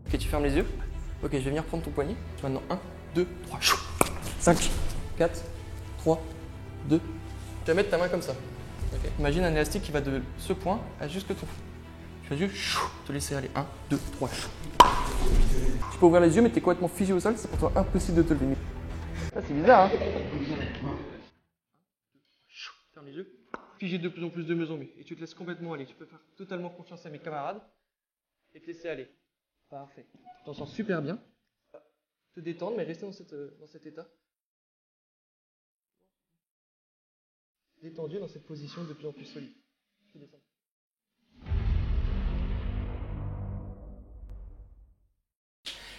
Ok, tu fermes les yeux. Ok, je vais venir prendre ton poignet. Maintenant, 1, 2, 3, 5, 4, 3, 2. Tu vas mettre ta main comme ça. Okay. Imagine un élastique qui va de ce point à jusque ton fond. Tu vas juste te laisser aller. 1, 2, 3. Tu peux ouvrir les yeux, mais tu es complètement figé au sol. C'est pour toi impossible de te lever. Ça, c'est bizarre, hein? Ferme les yeux. Figé de plus en plus de mieux en mieux. Et tu te laisses complètement aller. Tu peux faire totalement confiance à mes camarades et te laisser aller. Parfait. Tu t'en sens super bien. Te détendre, mais rester dans cet état. Détendu dans cette position de plus en plus solide. Tu descends.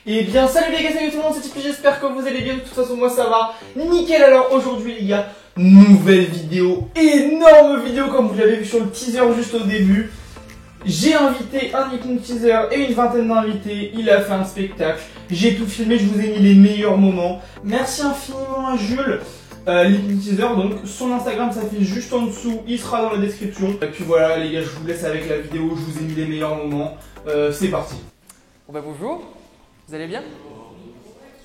Et bien salut les gars, salut tout le monde, c'est Tipeee, j'espère que vous allez bien, de toute façon moi ça va nickel. Alors aujourd'hui les gars, nouvelle vidéo, énorme vidéo comme vous l'avez vu sur le teaser juste au début. J'ai invité un hypnotiseur et une vingtaine d'invités, il a fait un spectacle, j'ai tout filmé, je vous ai mis les meilleurs moments. Merci infiniment à Jules, l'hypnotiseur, donc son Instagram s'affiche juste en dessous, il sera dans la description. Et puis voilà les gars, je vous laisse avec la vidéo, je vous ai mis les meilleurs moments, c'est parti. Bon bah bonjour, vous allez bien?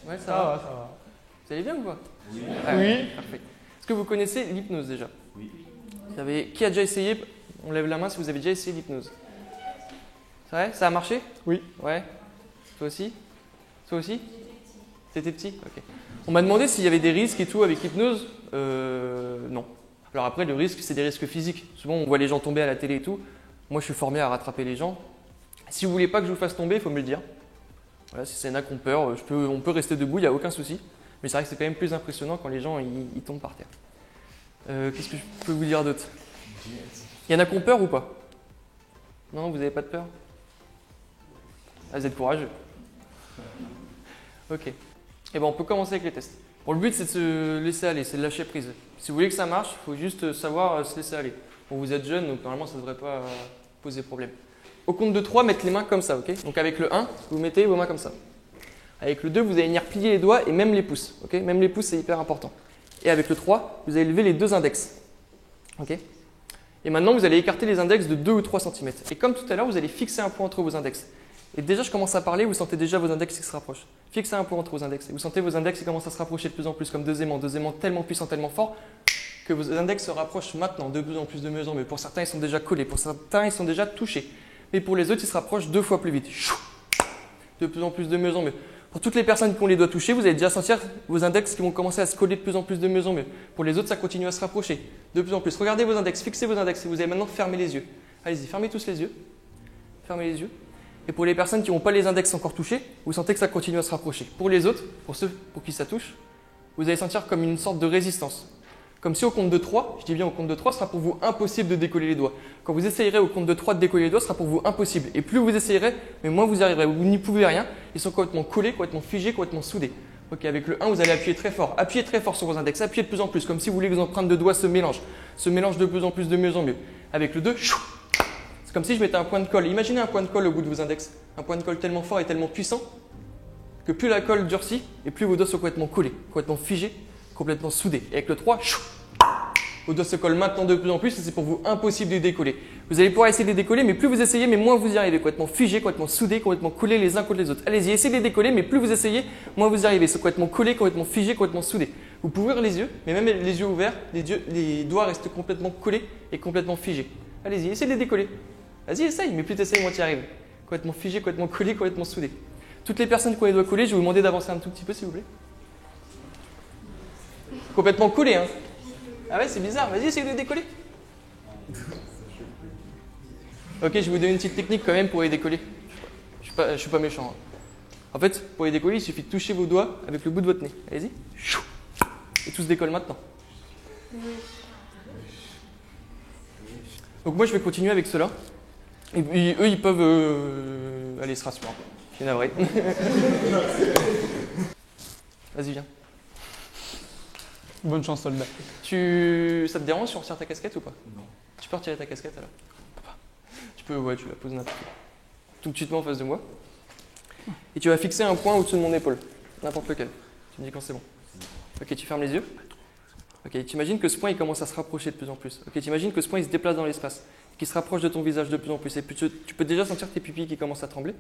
Ouais, ça va, ça va. Vous allez bien ou pas? Oui. Oui. Parfait. Est-ce que vous connaissez l'hypnose déjà? Oui. Qui a déjà essayé? On lève la main si vous avez déjà essayé l'hypnose. C'est vrai? Ça a marché? Oui. Ouais. Toi aussi? Toi aussi? T'étais petit? Ok. On m'a demandé s'il y avait des risques et tout avec l'hypnose. Non. Alors après, le risque, c'est des risques physiques. Souvent, on voit les gens tomber à la télé et tout. Moi, je suis formé à rattraper les gens. Si vous voulez pas que je vous fasse tomber, il faut me le dire. Voilà, si c'est un qui ont peur, on peut rester debout, il n'y a aucun souci. Mais c'est vrai que c'est quand même plus impressionnant quand les gens ils tombent par terre. Qu'est-ce que je peux vous dire d'autre? Il y en a qui ont peur ou pas? Non, vous n'avez pas de peur? Ah, vous êtes courageux. Ok. Et ben on peut commencer avec les tests. Bon, le but c'est de se laisser aller, c'est de lâcher prise. Si vous voulez que ça marche, il faut juste savoir se laisser aller. Bon, vous êtes jeune, donc normalement ça ne devrait pas poser problème. Au compte de 3, mettez les mains comme ça, ok? Donc avec le 1, vous mettez vos mains comme ça. Avec le 2, vous allez venir plier les doigts et même les pouces, ok? Même les pouces, c'est hyper important. Et avec le 3, vous allez lever les deux index, ok? Et maintenant, vous allez écarter les index de 2 ou 3 cm. Et comme tout à l'heure, vous allez fixer un point entre vos index. Et déjà, je commence à parler, vous sentez déjà vos index qui se rapprochent. Fixez un point entre vos index. Et vous sentez vos index qui commencent à se rapprocher de plus en plus, comme deux aimants tellement puissants, tellement forts, que vos index se rapprochent maintenant, de plus en plus, de mieux en mieux. Pour certains, ils sont déjà collés, pour certains, ils sont déjà touchés. Et pour les autres, ils se rapprochent 2 fois plus vite. De plus en plus, de mieux en mieux. Pour toutes les personnes qui ont les doigts touchés, vous allez déjà sentir vos index qui vont commencer à se coller de plus en plus, de mieux en mieux. Pour les autres, ça continue à se rapprocher de plus en plus. Regardez vos index, fixez vos index et vous allez maintenant fermer les yeux. Allez-y, fermez tous les yeux. Fermez les yeux. Et pour les personnes qui n'ont pas les index encore touchés, vous sentez que ça continue à se rapprocher. Pour les autres, pour ceux pour qui ça touche, vous allez sentir comme une sorte de résistance. Comme si au compte de 3, je dis bien au compte de 3, ce sera pour vous impossible de décoller les doigts. Quand vous essayerez au compte de 3 de décoller les doigts, ce sera pour vous impossible. Et plus vous essayerez, mais moins vous y arriverez. Vous n'y pouvez rien. Ils sont complètement collés, complètement figés, complètement soudés. Ok, avec le 1, vous allez appuyer très fort. Appuyez très fort sur vos index. Appuyez de plus en plus, comme si vous voulez que vos empreintes de doigts se mélangent. Se mélangent de plus en plus, de mieux en mieux. Avec le 2, c'est comme si je mettais un point de colle. Imaginez un point de colle au bout de vos index. Un point de colle tellement fort et tellement puissant que plus la colle durcit et plus vos doigts sont complètement collés, complètement figés, complètement soudés. Et avec le 3, vos doigts se collent maintenant de plus en plus et c'est pour vous impossible de les décoller. Vous allez pouvoir essayer de les décoller, mais plus vous essayez, mais moins vous y arrivez. Complètement figés, complètement soudés, complètement collés les uns contre les autres. Allez-y, essayez de les décoller, mais plus vous essayez, moins vous y arrivez. Ils sont complètement collés, complètement figés, complètement soudés. Vous pouvez ouvrir les yeux, mais même les yeux ouverts, les doigts restent complètement collés et complètement figés. Allez-y, essayez de les décoller. Vas-y, essaye, mais plus tu essayes, moins tu y arrives. Complètement figés, complètement collés, complètement soudés. Toutes les personnes qui ont les doigts collés, je vais vous demander d'avancer un tout petit peu, s'il vous plaît. Complètement collés, hein. Ah ouais, c'est bizarre. Vas-y, essayez de les décoller. Ok, je vais vous donner une petite technique quand même pour les décoller. Je suis pas méchant. Hein. En fait, pour les décoller, il suffit de toucher vos doigts avec le bout de votre nez. Allez-y. Et tout se décolle maintenant. Donc moi, je vais continuer avec ceux-là. Et puis, eux, ils peuvent aller se rasseoir. Je suis navré. Vas-y, viens. Bonne chance, soldat. Ça te dérange si on retire ta casquette ou pas? Non. Tu peux retirer ta casquette alors? Tu peux, ouais, tu la poses n'importe où. Tout de suite en face de moi. Et tu vas fixer un point au-dessus de mon épaule. N'importe lequel. Tu me dis quand c'est bon. Ok, tu fermes les yeux. Ok, tu imagines que ce point il commence à se rapprocher de plus en plus. Ok, tu imagines que ce point il se déplace dans l'espace, qu'il se rapproche de ton visage de plus en plus. Et puis tu peux déjà sentir tes pupilles qui commencent à trembler.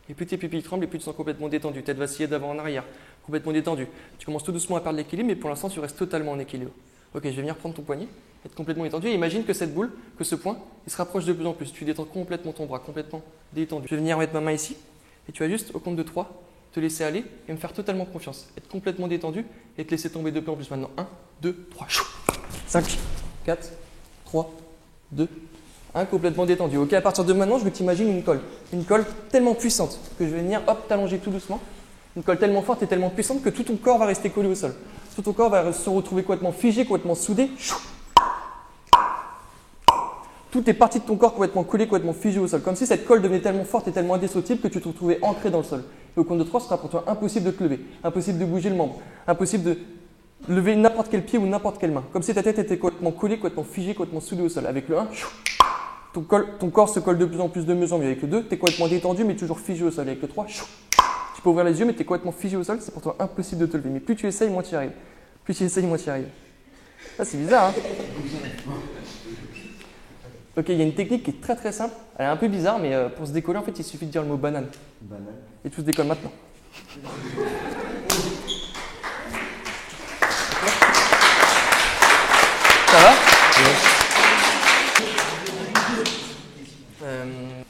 Et plus tes pupilles tremblent, et plus tu sens complètement détendu. Tête vacillée d'avant en arrière, complètement détendu. Tu commences tout doucement à perdre l'équilibre, mais pour l'instant, tu restes totalement en équilibre. Ok, je vais venir prendre ton poignet, être complètement détendu. Et imagine que cette boule, que ce point, il se rapproche de plus en plus. Tu détends complètement ton bras, complètement détendu. Je vais venir mettre ma main ici, et tu vas juste, au compte de 3, te laisser aller et me faire totalement confiance. Être complètement détendu et te laisser tomber de plus en plus. Maintenant, 1, 2, 3, 5, 4, 3, 2, 1, complètement détendu. Ok, à partir de maintenant, je veux que tu imagines une colle tellement puissante que je vais venir, hop, t'allonger tout doucement. Une colle tellement forte et tellement puissante que tout ton corps va rester collé au sol. Tout ton corps va se retrouver complètement figé, complètement soudé. Toutes les parties de ton corps complètement collées, complètement figées au sol. Comme si cette colle devenait tellement forte et tellement indestructible que tu te retrouvais ancré dans le sol. Et au compte de 3, ce sera pour toi impossible de te lever, impossible de bouger le membre, impossible de lever n'importe quel pied ou n'importe quelle main. Comme si ta tête était complètement collée, complètement figée, complètement soudée au sol. Avec le 1, ton corps se colle de plus en plus de mieux en mieux. Avec le 2, tu es complètement détendu mais toujours figé au sol. Avec le 3, tu peux ouvrir les yeux mais tu es complètement figé au sol. C'est pour toi impossible de te lever. Mais plus tu essayes, moins tu y arrives. Plus tu essayes, moins tu y arrives. Ça, c'est bizarre, hein? Ok, il y a une technique qui est très très simple. Elle est un peu bizarre, mais pour se décoller, en fait, il suffit de dire le mot banane. Banane. Et tout se décolle maintenant. Ça va?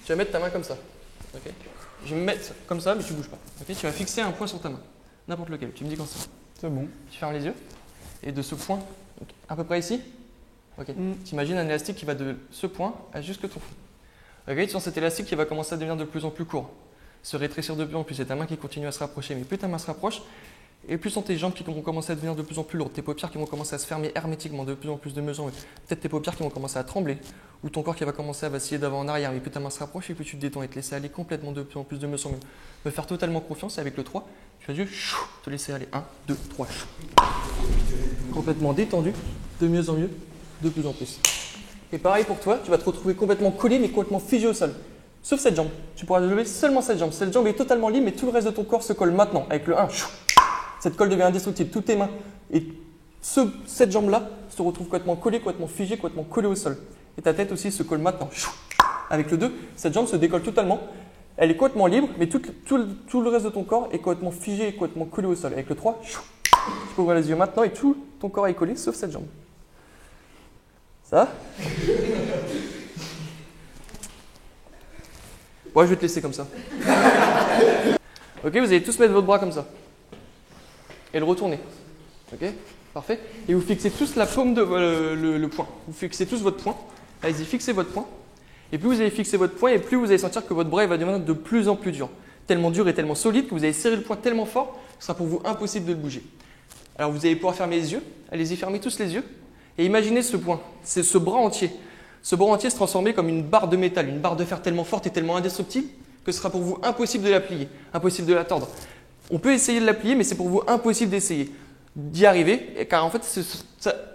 Tu vas mettre ta main comme ça. Okay. Je vais me mettre comme ça, mais tu ne bouges pas. Okay, tu vas fixer un point sur ta main. N'importe lequel. Tu me dis quand c'est. C'est bon. Tu fermes les yeux. Et de ce point, à peu près ici. Ok. Tu imagines un élastique qui va de ce point à jusque ton fond. Ok, tu sens cet élastique qui va commencer à devenir de plus en plus court, se rétrécir de plus en plus. C'est ta main qui continue à se rapprocher. Mais plus ta main se rapproche, et plus sont tes jambes qui vont commencer à devenir de plus en plus lourdes, tes paupières qui vont commencer à se fermer hermétiquement de plus en plus de mesure. Peut-être tes paupières qui vont commencer à trembler, ou ton corps qui va commencer à vaciller d'avant en arrière. Mais plus ta main se rapproche, et plus tu te détends et te laisser aller complètement de plus en plus de mesure. Me faire totalement confiance. Et avec le 3, tu vas juste te laisser aller. 1, 2, 3. Complètement détendu, de mieux en mieux. De plus en plus. Et pareil pour toi, tu vas te retrouver complètement collé mais complètement figé au sol. Sauf cette jambe. Tu pourras lever seulement cette jambe. Cette jambe est totalement libre mais tout le reste de ton corps se colle maintenant. Avec le 1, cette colle devient indestructible. Toutes tes mains et cette jambe-là se retrouve complètement collée, complètement figée, complètement collée au sol. Et ta tête aussi se colle maintenant. Avec le 2, cette jambe se décolle totalement. Elle est complètement libre mais tout le reste de ton corps est complètement figé et complètement collé au sol. Avec le 3, tu peux ouvrir les yeux maintenant et tout ton corps est collé sauf cette jambe. Ça? Ouais, je vais te laisser comme ça. Ok, vous allez tous mettre votre bras comme ça. Et le retourner. Ok, parfait. Et vous fixez tous la paume de le poing. Vous fixez tous votre poing. Allez-y, fixez votre poing. Et plus vous allez fixer votre poing, et plus vous allez sentir que votre bras va devenir de plus en plus dur. Tellement dur et tellement solide que vous allez serrer le poing tellement fort que ce sera pour vous impossible de le bouger. Alors vous allez pouvoir fermer les yeux. Allez-y, fermez tous les yeux. Et imaginez ce point, c'est ce bras entier. Ce bras entier se transformer comme une barre de métal, une barre de fer tellement forte et tellement indestructible que ce sera pour vous impossible de la plier, impossible de la tordre. On peut essayer de la plier, mais c'est pour vous impossible d'essayer d'y arriver, car en fait,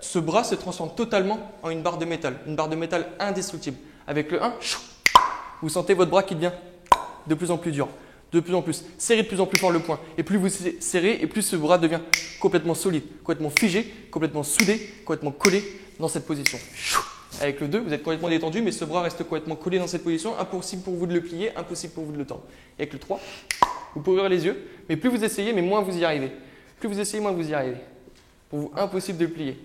ce bras se transforme totalement en une barre de métal indestructible. Avec le 1, vous sentez votre bras qui devient de plus en plus dur, de plus en plus. Serrez de plus en plus fort le poing. Et plus vous serrez, et plus ce bras devient complètement solide, complètement figé, complètement soudé, complètement collé dans cette position. Avec le 2, vous êtes complètement détendu, mais ce bras reste complètement collé dans cette position. Impossible pour vous de le plier, impossible pour vous de le tendre. Et avec le 3, vous pouvez ouvrir les yeux, mais plus vous essayez, mais moins vous y arrivez. Plus vous essayez, moins vous y arrivez. Pour vous, impossible de le plier.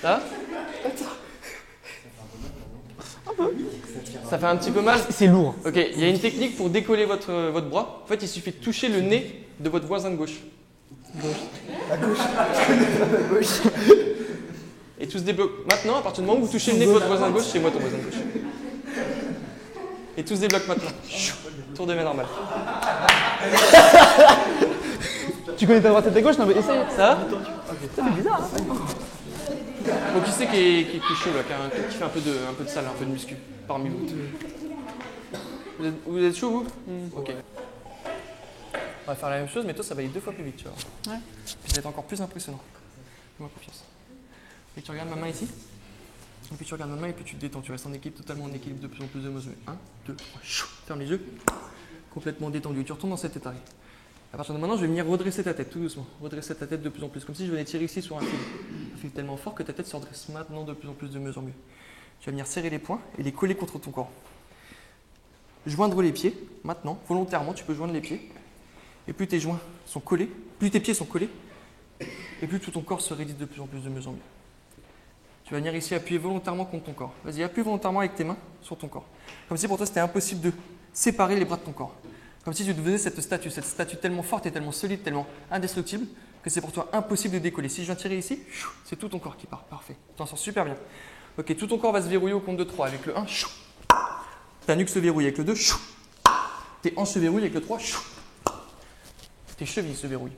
Ça? Ça fait un petit peu mal? C'est lourd. Ok, il y a une technique pour décoller votre bras. En fait, il suffit de toucher le nez de votre voisin de gauche. À gauche. Et tout se débloque. Maintenant, à partir du moment où vous touchez le nez de votre voisin de gauche, c'est moi ton voisin de gauche. Et tout se débloque maintenant. Tour de main normal. Tu connais ta droite et ta gauche? Non mais essaye. Ça va? Ça fait bizarre. Hein. Bon, qui c'est qui est chaud là, qui fait un peu de salle, un peu de muscu parmi vous? Vous êtes chaud vous? Ok. On va faire la même chose, mais toi ça va aller 2 fois plus vite, tu vois. Ouais. Puis ça va être encore plus impressionnant. Fais-moi confiance. Et tu regardes ma main ici. Et puis tu regardes ma main et puis tu te détends. Tu restes en équilibre, totalement en équilibre, de plus en plus de mesure. 1, 2, 3. Ferme les yeux. Complètement détendu. Tu retournes dans cet état. À partir de maintenant, je vais venir redresser ta tête tout doucement. Redresser ta tête de plus en plus. Comme si je venais tirer ici sur un fil. Un fil tellement fort que ta tête se redresse maintenant de plus en plus de mieux en mieux. Tu vas venir serrer les poings et les coller contre ton corps. Joindre les pieds, maintenant, volontairement, tu peux joindre les pieds. Et plus tes joints sont collés, plus tes pieds sont collés, et plus tout ton corps se raidit de plus en plus, de mieux en mieux. Tu vas venir ici appuyer volontairement contre ton corps. Vas-y, appuie volontairement avec tes mains sur ton corps. Comme si pour toi c'était impossible de séparer les bras de ton corps. Comme si tu te faisais cette statue tellement forte et tellement solide, tellement indestructible, que c'est pour toi impossible de décoller. Si je viens tirer ici, c'est tout ton corps qui part. Parfait. Tu t'en sors super bien. Ok, tout ton corps va se verrouiller au compte de 3. Avec le 1, ta nuque se verrouille. Avec le 2, tes hanches se verrouillent. Avec le 3, tes chevilles se verrouillent.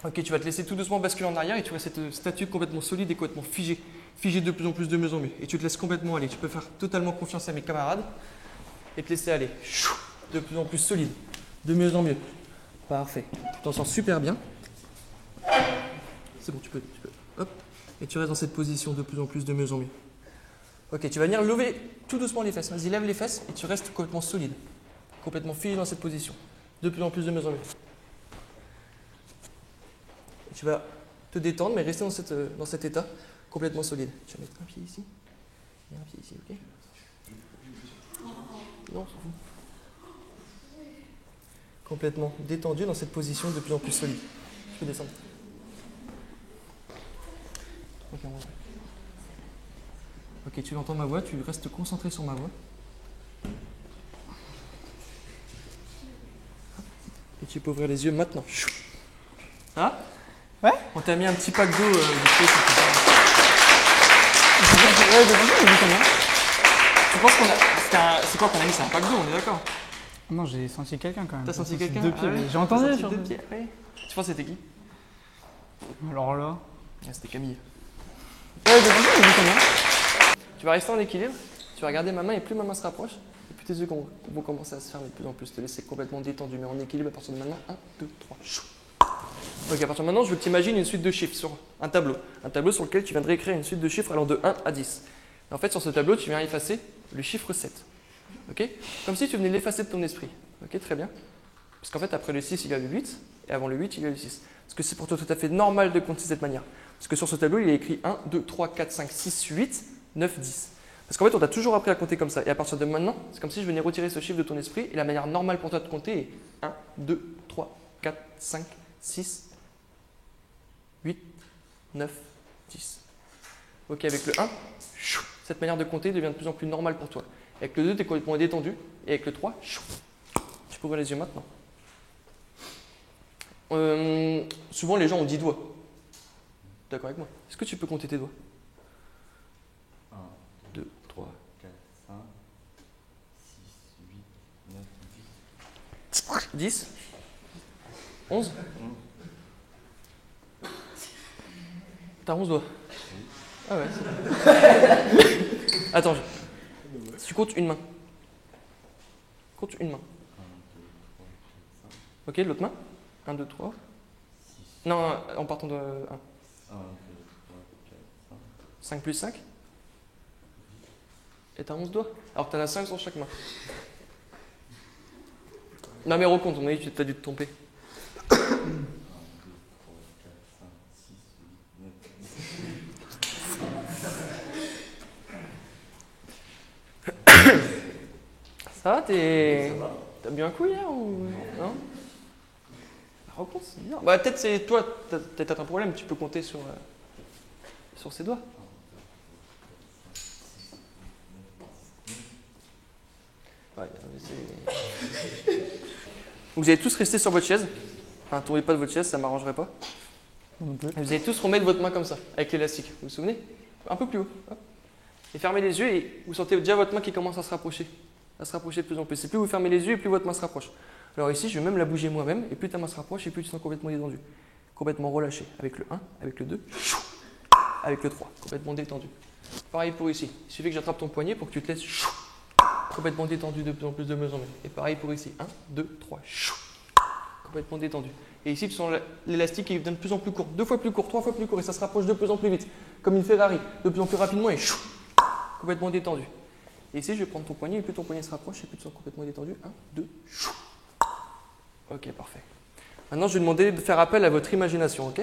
Ok, tu vas te laisser tout doucement basculer en arrière et tu vois cette statue complètement solide et complètement figée. Figée de plus en plus, de mieux en mieux. Et tu te laisses complètement aller. Tu peux faire totalement confiance à mes camarades et te laisser aller. De plus en plus solide. De mieux en mieux. Parfait. Tu t'en sors super bien. C'est bon, tu peux. Hop. Et tu restes dans cette position de plus en plus, de mieux en mieux. Ok, tu vas venir lever tout doucement les fesses. Vas-y, lève les fesses et tu restes complètement solide. Complètement figé dans cette position. De plus en plus, de mieux en mieux. Et tu vas te détendre, mais rester dans cet état complètement solide. Tu vas mettre un pied ici et un pied ici, ok? Non, on s'en fout. Complètement détendu dans cette position de plus en plus solide. Tu peux descendre. Ok, on va. Ok, tu entends ma voix, tu restes concentré sur ma voix. Et tu peux ouvrir les yeux maintenant. Ah? Ouais? On t'a mis un petit pack d'eau vite fait. Tu penses qu'on a. C'est quoi qu'on a mis? C'est un pack d'eau, on est d'accord? Non, j'ai senti quelqu'un quand même. T'as senti quelqu'un? Deux pieds. Ah ouais. J'ai entendu. Deux pieds, ouais. Tu penses que c'était qui? Alors là. Ah, c'était Camille. Ouais, tu vas rester en équilibre, tu vas regarder ma main et plus ma main se rapproche, et plus tes yeux vont commencer à se fermer de plus en plus, te laisser complètement détendu, mais en équilibre à partir de maintenant. 1, 2, 3. Ok, à partir de maintenant, je veux que tu imagines une suite de chiffres sur un tableau. Un tableau sur lequel tu viendrais écrire une suite de chiffres allant de 1 à 10. Et en fait, sur ce tableau, tu viens effacer le chiffre 7. Ok? Comme si tu venais l'effacer de ton esprit. Ok, très bien. Parce qu'en fait, après le 6, il y a le 8, et avant le 8, il y a le 6. Parce que c'est pour toi tout à fait normal de compter de cette manière. Parce que sur ce tableau, il est écrit 1, 2, 3, 4, 5, 6, 8, 9, 10. Parce qu'en fait, on t'a toujours appris à compter comme ça. Et à partir de maintenant, c'est comme si je venais retirer ce chiffre de ton esprit. Et la manière normale pour toi de compter est 1, 2, 3, 4, 5, 6, 8, 9, 10. Ok, avec le 1, cette manière de compter devient de plus en plus normale pour toi. Avec le 2, tu es complètement détendu. Et avec le 3, tu peux ouvrir les yeux maintenant. Souvent, les gens ont 10 doigts. D'accord avec moi? Est-ce que tu peux compter tes doigts? 1, 2, 3, 4, 5, 6, 8, 9, 10 11 T'as 11 doigts? Ah ouais. Attends, tu comptes une main. Compte une main. 1, 2, 3, 4, 5. Ok, l'autre main. 1, 2, 3. 6. Non, en partant de 1. 1, 2, 3, 4, 5. 5 plus 5. Et t'as 11 doigts. Alors t'en as 5 sur chaque main. Non mais recompte, on a dit que tu as dû te tromper. 1, 2, 3, 4, 5, 6, 8, 9, 10. Ça va, t'as bu un coup hier ou non? Recompte, c'est bizarre. Bah peut-être c'est toi, t'as peut-être un problème, tu peux compter sur ses doigts. Ouais, vous allez tous rester sur votre chaise. Enfin, tournez pas de votre chaise, ça m'arrangerait pas. Vous allez tous remettre votre main comme ça, avec l'élastique. Vous vous souvenez? Un peu plus haut. Hop. Et fermez les yeux et vous sentez déjà votre main qui commence à se rapprocher. À se rapprocher de plus en plus. Et plus vous fermez les yeux et plus votre main se rapproche. Alors ici, je vais même la bouger moi-même. Et plus ta main se rapproche et plus tu sens complètement détendu. Complètement relâché. Avec le 1, avec le 2, avec le 3. Complètement détendu. Pareil pour ici. Il suffit que j'attrape ton poignet pour que tu te laisses complètement détendu de plus en plus de mieux en mieux. Et pareil pour ici. 1, 2, 3. Complètement détendu. Et ici, tu sens l'élastique qui devient de plus en plus court. 2 fois plus court, 3 fois plus court. Et ça se rapproche de plus en plus vite. Comme une Ferrari. De plus en plus rapidement et complètement détendu. Et ici, je vais prendre ton poignet. Et plus ton poignet se rapproche, et plus tu sens complètement détendu. 1, 2, ok, parfait. Maintenant, je vais demander de faire appel à votre imagination, ok?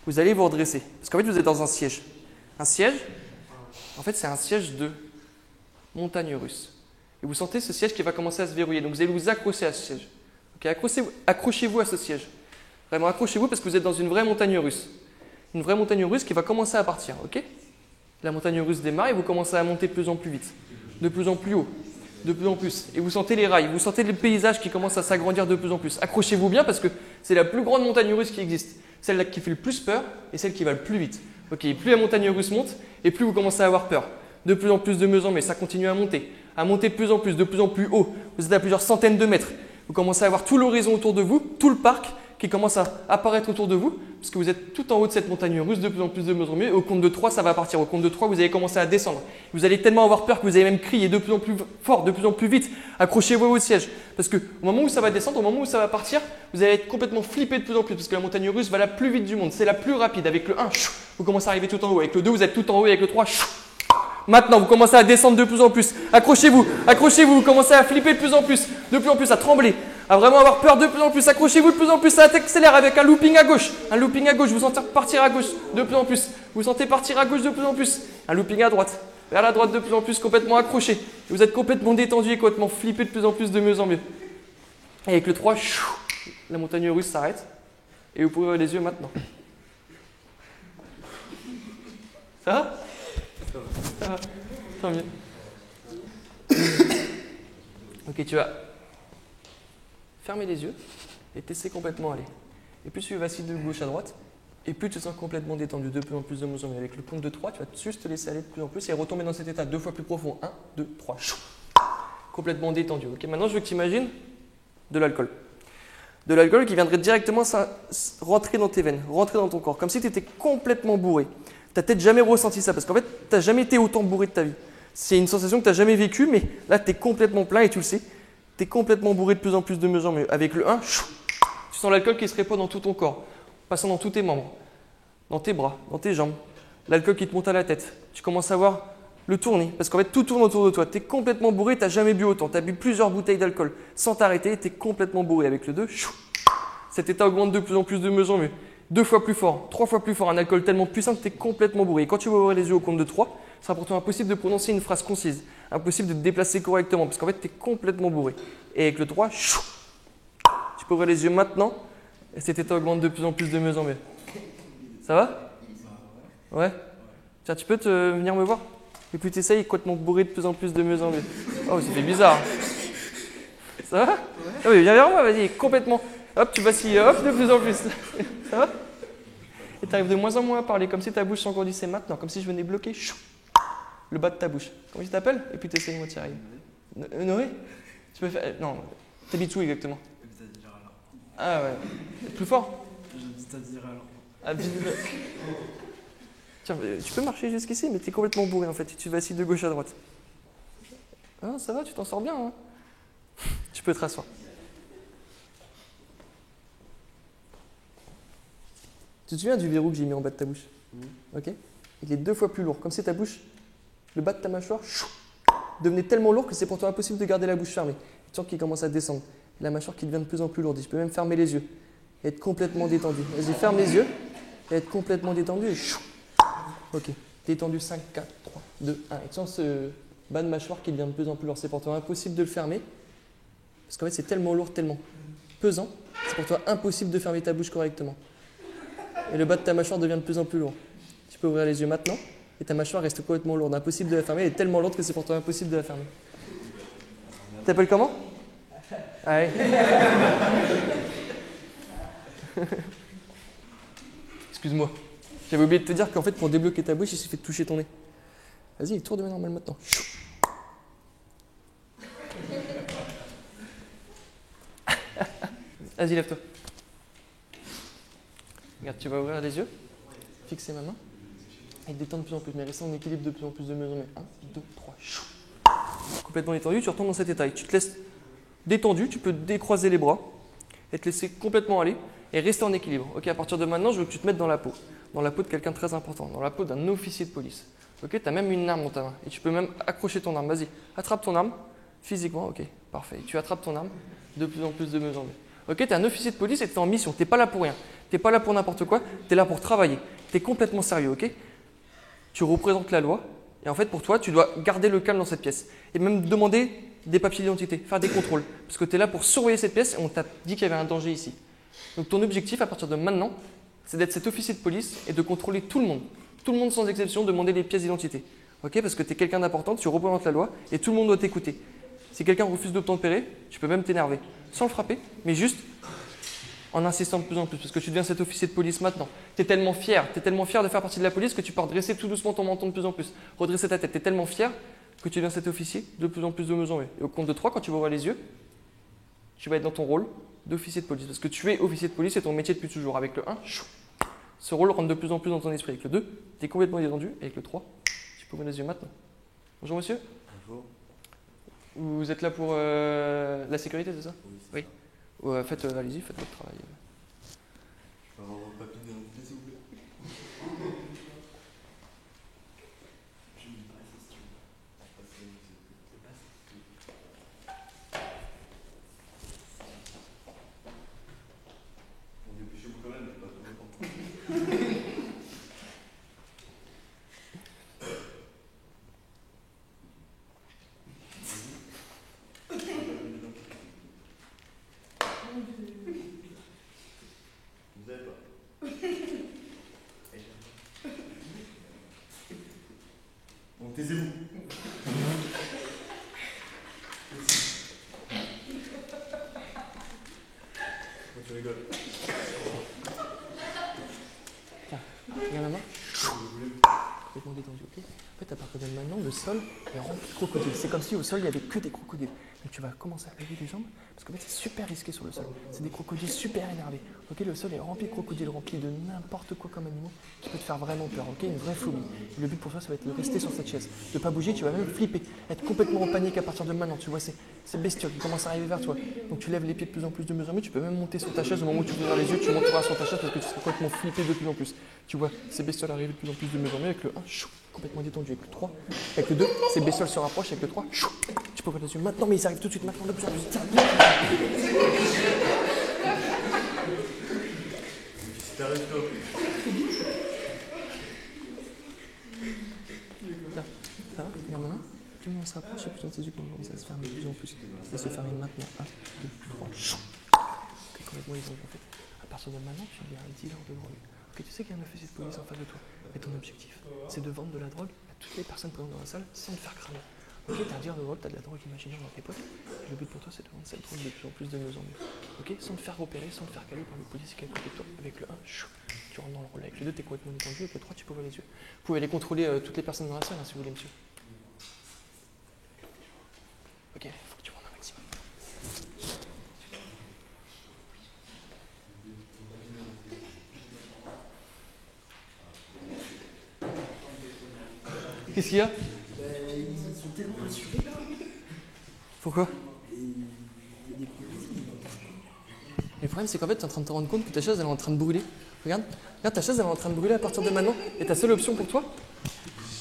Vous allez vous redresser. Parce qu'en fait, vous êtes dans un siège. Un siège, en fait, c'est un siège de montagne russe. Et vous sentez ce siège qui va commencer à se verrouiller. Donc vous allez vous accrocher à ce siège. Okay, accrochez-vous à ce siège. Vraiment, accrochez-vous parce que vous êtes dans une vraie montagne russe. Une vraie montagne russe qui va commencer à partir. Okay, la montagne russe démarre et vous commencez à monter de plus en plus vite. De plus en plus haut. De plus en plus. Et vous sentez les rails, vous sentez les paysages qui commencent à s'agrandir de plus en plus. Accrochez-vous bien parce que c'est la plus grande montagne russe qui existe. Celle qui fait le plus peur et celle qui va le plus vite. Ok, plus la montagne russe monte et plus vous commencez à avoir peur. De plus en plus de mesures, mais ça continue à monter de plus en plus, de plus en plus haut. Vous êtes à plusieurs centaines de mètres. Vous commencez à avoir tout l'horizon autour de vous, tout le parc qui commence à apparaître autour de vous, parce que vous êtes tout en haut de cette montagne russe, de plus en plus de mesures. Mais au compte de 3, ça va partir. Au compte de 3, vous allez commencer à descendre. Vous allez tellement avoir peur que vous allez même crier de plus en plus fort, de plus en plus vite. Accrochez-vous à votre siège. Parce qu'au moment où ça va descendre, au moment où ça va partir, vous allez être complètement flippé de plus en plus, parce que la montagne russe va la plus vite du monde. C'est la plus rapide. Avec le 1, vous commencez à arriver tout en haut. Avec le 2, vous êtes tout en haut. Et avec le 3, maintenant, vous commencez à descendre de plus en plus. Accrochez-vous, accrochez-vous, vous commencez à flipper de plus en plus, à trembler, à vraiment avoir peur de plus en plus. Accrochez-vous de plus en plus, ça accélère avec un looping à gauche. Un looping à gauche, vous sentez partir à gauche de plus en plus. Vous sentez partir à gauche de plus en plus. Un looping à droite, vers la droite de plus en plus, complètement accroché. Vous êtes complètement détendu et complètement flippé de plus en plus, de mieux en mieux. Et avec le 3, la montagne russe s'arrête. Et vous pouvez ouvrir les yeux maintenant. Ça va ? Ça va, tant mieux. Ok, tu vas fermer les yeux et te laisser complètement aller. Et plus tu vacilles de gauche à droite, et plus tu te sens complètement détendu, de plus en plus de mesures. Mais avec le compte de 3, tu vas juste te laisser aller de plus en plus et retomber dans cet état 2 fois plus profond. 1, 2, 3. Complètement détendu. Ok, maintenant je veux que tu imagines de l'alcool. De l'alcool qui viendrait directement rentrer dans tes veines, rentrer dans ton corps, comme si tu étais complètement bourré. Tu n'as peut-être jamais ressenti ça parce qu'en fait, tu n'as jamais été autant bourré de ta vie. C'est une sensation que tu n'as jamais vécue, mais là, tu es complètement plein et tu le sais. Tu es complètement bourré de plus en plus de mesures. Mais avec le 1, tu sens l'alcool qui se répand dans tout ton corps, passant dans tous tes membres, dans tes bras, dans tes jambes. L'alcool qui te monte à la tête. Tu commences à voir le tourner parce qu'en fait, tout tourne autour de toi. Tu es complètement bourré, tu n'as jamais bu autant. Tu as bu plusieurs bouteilles d'alcool sans t'arrêter, tu es complètement bourré. Avec le 2, cet état augmente de plus en plus de mesures. Mais 2 fois plus fort, 3 fois plus fort, un alcool tellement puissant que tu es complètement bourré. Et quand tu vas ouvrir les yeux au compte de 3, ce sera pour toi impossible de prononcer une phrase concise, impossible de te déplacer correctement parce qu'en fait, tu es complètement bourré. Et avec le 3, tu peux ouvrir les yeux maintenant et cet état augmente de plus en plus de mieux en mieux. Ça va ? Ouais ? Tiens, tu peux venir me voir ? Et puis tu essayes, complètement bourré de plus en plus de mieux en mieux. Oh, ça fait bizarre. Ça va ? Ah oui, viens vers moi, vas-y, complètement. Hop, tu vacilles, hop, de plus en plus. Ça va ? Et tu arrives de moins en moins à parler, comme si ta bouche s'engourdissait maintenant, comme si je venais bloquer le bas de ta bouche. Comment tu t'appelles ? Et puis tu essayes, moi, tu y arrives. Noé ? Tu peux faire. Non, t'habites où exactement ? Ah ouais. Plus fort ? Ah, tiens, tu peux marcher jusqu'ici, mais tu es complètement bourré en fait. Tu vacilles de gauche à droite. Ah, ça va, tu t'en sors bien. Hein ? Tu peux te rasseoir. Tu te souviens du verrou que j'ai mis en bas de ta bouche ? Ok ? Il est 2 fois plus lourd. Comme si ta bouche, le bas de ta mâchoire, devenait tellement lourd que c'est pour toi impossible de garder la bouche fermée. Tu sens qu'il commence à descendre. La mâchoire qui devient de plus en plus lourde. Tu peux même fermer les yeux et être complètement détendu. Vas-y, ferme les yeux et être complètement détendu. Et ok, détendu 5, 4, 3, 2, 1. Et tu sens ce bas de mâchoire qui devient de plus en plus lourd. C'est pour toi impossible de le fermer parce qu'en fait, c'est tellement lourd, tellement pesant. C'est pour toi impossible de fermer ta bouche correctement. Et le bas de ta mâchoire devient de plus en plus lourd. Tu peux ouvrir les yeux maintenant et ta mâchoire reste complètement lourde. Impossible de la fermer. Elle est tellement lourde que c'est pour toi impossible de la fermer. T'appelles comment ? Allez. Excuse-moi. J'avais oublié de te dire qu'en fait, pour débloquer ta bouche, il suffit de toucher ton nez. Vas-y, tourne de main normale maintenant. Vas-y, lève-toi. Regarde, tu vas ouvrir les yeux, fixer ma main et détendre de plus en plus, mais rester en équilibre de plus en plus de mesures. 1, 2, 3, complètement détendu, tu retournes dans cet état et tu te laisses détendu, tu peux décroiser les bras et te laisser complètement aller et rester en équilibre. Ok, à partir de maintenant, je veux que tu te mettes dans la peau de quelqu'un de très important, dans la peau d'un officier de police. Ok, tu as même une arme dans ta main et tu peux même accrocher ton arme. Vas-y, attrape ton arme physiquement, ok, parfait. Tu attrapes ton arme de plus en plus de mesures. Ok, tu es un officier de police et tu es en mission, tu n'es pas là pour rien. Tu n'es pas là pour n'importe quoi, tu es là pour travailler. Tu es complètement sérieux, ok ? Tu représentes la loi Et en fait, pour toi, tu dois garder le calme dans cette pièce. Et même demander des papiers d'identité, faire des contrôles. Parce que tu es là pour surveiller cette pièce et on t'a dit qu'il y avait un danger ici. Donc ton objectif, à partir de maintenant, c'est d'être cet officier de police et de contrôler tout le monde. Tout le monde sans exception, demander les pièces d'identité. Ok? Parce que tu es quelqu'un d'important, tu représentes la loi et tout le monde doit t'écouter. Si quelqu'un refuse d'obtempérer, tu peux même t'énerver. Sans le frapper, mais juste en insistant de plus en plus. Parce que tu deviens cet officier de police maintenant. Tu es tellement fier de faire partie de la police que tu peux redresser tout doucement ton menton de plus en plus. Redresser ta tête. Tu es tellement fier que tu deviens cet officier de plus en plus de mieux en mieux. Et au compte de 3, quand tu vas ouvrir les yeux, tu vas être dans ton rôle d'officier de police. Parce que tu es officier de police, c'est ton métier depuis toujours. Avec le 1, ce rôle rentre de plus en plus dans ton esprit. Avec le 2, tu es complètement détendu. Et avec le 3, tu peux ouvrir les yeux maintenant. Bonjour monsieur. Bonjour. Vous êtes là pour la sécurité, c'est ça? Oui. Ouais, allez-y, faites votre travail. Je peux avoir vos papiers d'identité, s'il vous plaît? Je ne pas si tu veux. Bon, dépêchez-vous quand même, j'ai pas trop le temps. Vous avez pas? Bon, taisez-vous. Pourquoi tu rigoles? Regarde la main. Complètement détendu, ok? En fait, à partir de maintenant, le sol est rempli de crocodiles. C'est comme si au sol, il n'y avait que des crocodiles. Donc tu vas commencer à lever les jambes, parce qu'en fait, c'est super risqué sur le sol. C'est des crocodiles super énervés. Ok, le sol est rempli de crocodiles, rempli de n'importe quoi comme animaux qui peut te faire vraiment peur. Ok, une vraie phobie. Et le but pour toi, ça va être de rester sur cette chaise. De ne pas bouger, tu vas même flipper. Être complètement en panique à partir de maintenant. Tu vois, c'est bestiole qui commence à arriver vers toi. Donc tu lèves les pieds de plus en plus de mieux en mieux. Tu peux même monter sur ta chaise. Au moment où tu ouvriras les yeux, tu monteras sur ta chaise parce que tu seras complètement flippé de plus en plus. Tu vois, ces bestioles arrivent de plus en plus de mieux en mieux. Avec le 1, complètement détendu. Avec le 3, avec le 2, ces bestioles se rapprochent. Avec le 3, tu peux ouvrir les yeux maintenant, mais ils arrivent tout de suite maintenant de plus en plus. C'est un stop. Ça va? Regarde maintenant. Tout le monde se rapproche et plus on tes yeux commence à se fermer de plus en plus. Ça se ferme maintenant. 1, 2, 3. Ok, complètement détendu en fait. À partir de maintenant, tu deviens un dealer de drogue. Ok, tu sais qu'il y a un officier de police en face de toi. Et ton objectif, c'est de vendre de la drogue à toutes les personnes présentes dans la salle sans te faire cramer. Ok, t'es un dealer de drogue, t'as de la drogue imaginaire dans tes potes. Et le but pour toi, c'est de vendre cette drogue de plus en plus de mieux en mieux. Ok, sans te faire repérer, sans te faire caler par le policier qui est à côté de toi. Avec le 1, tu rentres dans le rôle. Avec le 2, t'es complètement détendu. Avec le 3, tu peux ouvrir les yeux. Vous pouvez aller contrôler toutes les personnes dans la salle si vous voulez, monsieur. Ok, il faut que tu rentres un maximum. Qu'est-ce qu'il y a? Ils sont tellement rassurés là. Pourquoi? Et il y a des crocodiles. Le problème, c'est qu'en fait, tu es en train de te rendre compte que ta chaise, elle est en train de brûler. Regarde, ta chaise, elle est en train de brûler à partir de maintenant. Et ta seule option pour toi,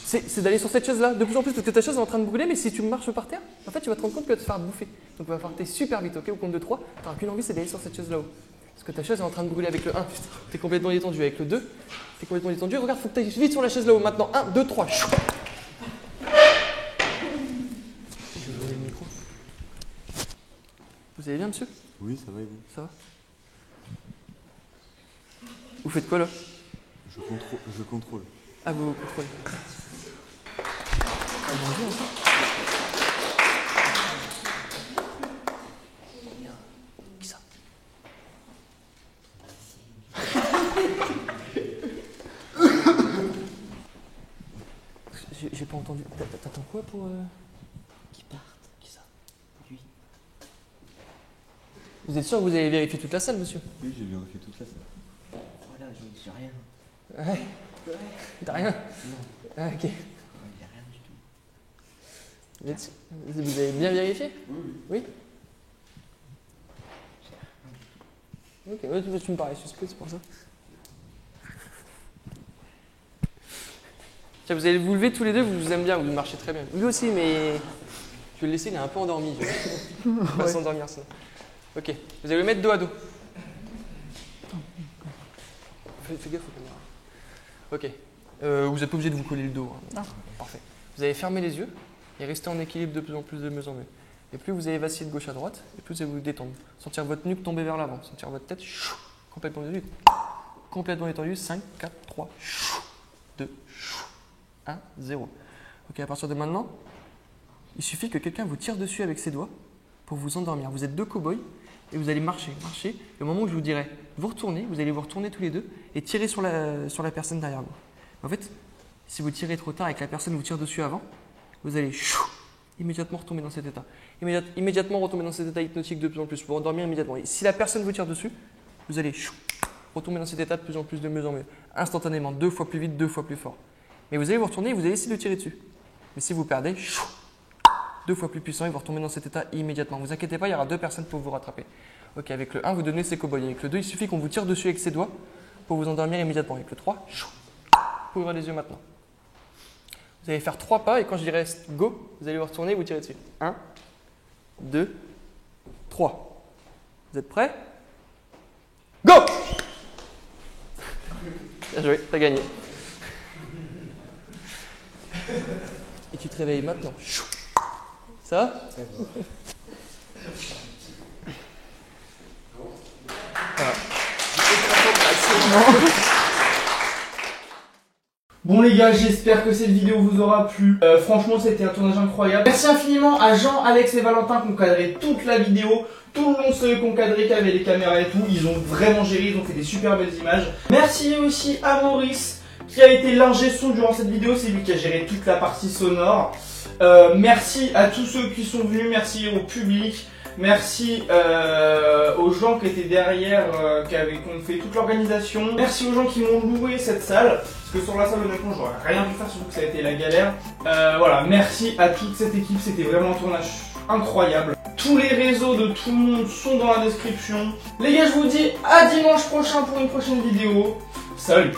c'est d'aller sur cette chaise-là de plus en plus, parce que ta chaise est en train de brûler, mais si tu marches par terre, en fait, tu vas te rendre compte que tu vas te faire bouffer. Donc, il va falloir que tu es super vite, ok? Au compte de 3, tu n'auras qu'une envie, c'est d'aller sur cette chaise là-haut. Parce que ta chaise est en train de brûler avec le 1, tu es complètement détendu. Avec le 2, tu es complètement détendu. Regarde, il faut que tu ailles vite sur la chaise là-haut. Maintenant, 1, 2, 3. Je vais ouvrir le micro. Vous allez bien, monsieur? Oui, ça va et vous? Ça va? Vous faites quoi là? Je contrôle. Ah, vous contrôlez. Ah, bonjour. Qui ça? J'ai pas entendu. T'attends quoi pour. Qui partent. Qui ça? Lui. Vous êtes sûr que vous avez vérifié toute la salle, monsieur? Oui, j'ai vérifié toute la salle. Voilà, j'ai rien. Ouais. T'as rien? Non, Ah, ok. il n'y a rien du tout. Vous avez bien vérifié? Oui. Ok, ouais, tu me parais suspect, c'est pour ça. Tiens, vous allez vous lever tous les deux, vous aimez bien, vous marchez très bien. Lui aussi, mais je vais le laisser, il est un peu endormi. Il va s'endormir sinon. Ok, vous allez le mettre dos à dos. Fais gaffe aux caméras. Ok, vous n'êtes pas obligé de vous coller le dos. Hein. Non. Parfait. Vous vous allez fermer les yeux et rester en équilibre de plus en plus, de mieux en mieux. Et plus vous allez vaciller de gauche à droite, et plus vous allez vous détendre. Sentir votre nuque tomber vers l'avant, sentir votre tête complètement détendue. Complètement détendue. 5, 4, 3, 2, 1, 0. Ok, à partir de maintenant, il suffit que quelqu'un vous tire dessus avec ses doigts pour vous endormir. Vous êtes 2 cow-boys et vous allez marcher. Et au moment où je vous dirai, vous retournez, vous allez vous retourner tous les deux et tirer sur la personne derrière vous. En fait, si vous tirez trop tard et que la personne vous tire dessus avant, vous allez immédiatement retomber dans cet état. Immédiatement retomber dans cet état hypnotique de plus en plus, pour endormir immédiatement. Et si la personne vous tire dessus, vous allez retomber dans cet état de plus en plus, de mieux en mieux. Instantanément, 2 fois plus vite, 2 fois plus fort. Mais vous allez vous retourner et vous allez essayer de tirer dessus. Mais si vous perdez, 2 fois plus puissant et vous retombez dans cet état immédiatement. Ne vous inquiétez pas, il y aura 2 personnes pour vous rattraper. Ok, avec le 1, vous donnez ses cow-boys. Avec le 2, il suffit qu'on vous tire dessus avec ses doigts pour vous endormir immédiatement. Avec le 3, vous pouvez ouvrir les yeux maintenant. Vous allez faire 3 pas et quand je dirai go, vous allez vous retourner et vous tirez dessus. 1, 2, 3. Vous êtes prêts? Go! Bien joué, t'as gagné. Et tu te réveilles maintenant. Ça va? Voilà. Bon les gars, j'espère que cette vidéo vous aura plu. Franchement, c'était un tournage incroyable. Merci infiniment à Jean, Alex et Valentin qui ont cadré toute la vidéo. Tout le long, ceux qui ont cadré, qui avaient les caméras et tout, ils ont vraiment géré, ils ont fait des super belles images. Merci aussi à Maurice qui a été l'ingé son durant cette vidéo, c'est lui qui a géré toute la partie sonore. Merci à tous ceux qui sont venus, merci au public. Merci aux gens qui étaient derrière, qui ont fait toute l'organisation. Merci aux gens qui m'ont loué cette salle. Parce que sur la salle, honnêtement, j'aurais rien pu faire, surtout que ça a été la galère. Voilà, merci à toute cette équipe, c'était vraiment un tournage incroyable. Tous les réseaux de tout le monde sont dans la description. Les gars, je vous dis à dimanche prochain pour une prochaine vidéo. Salut!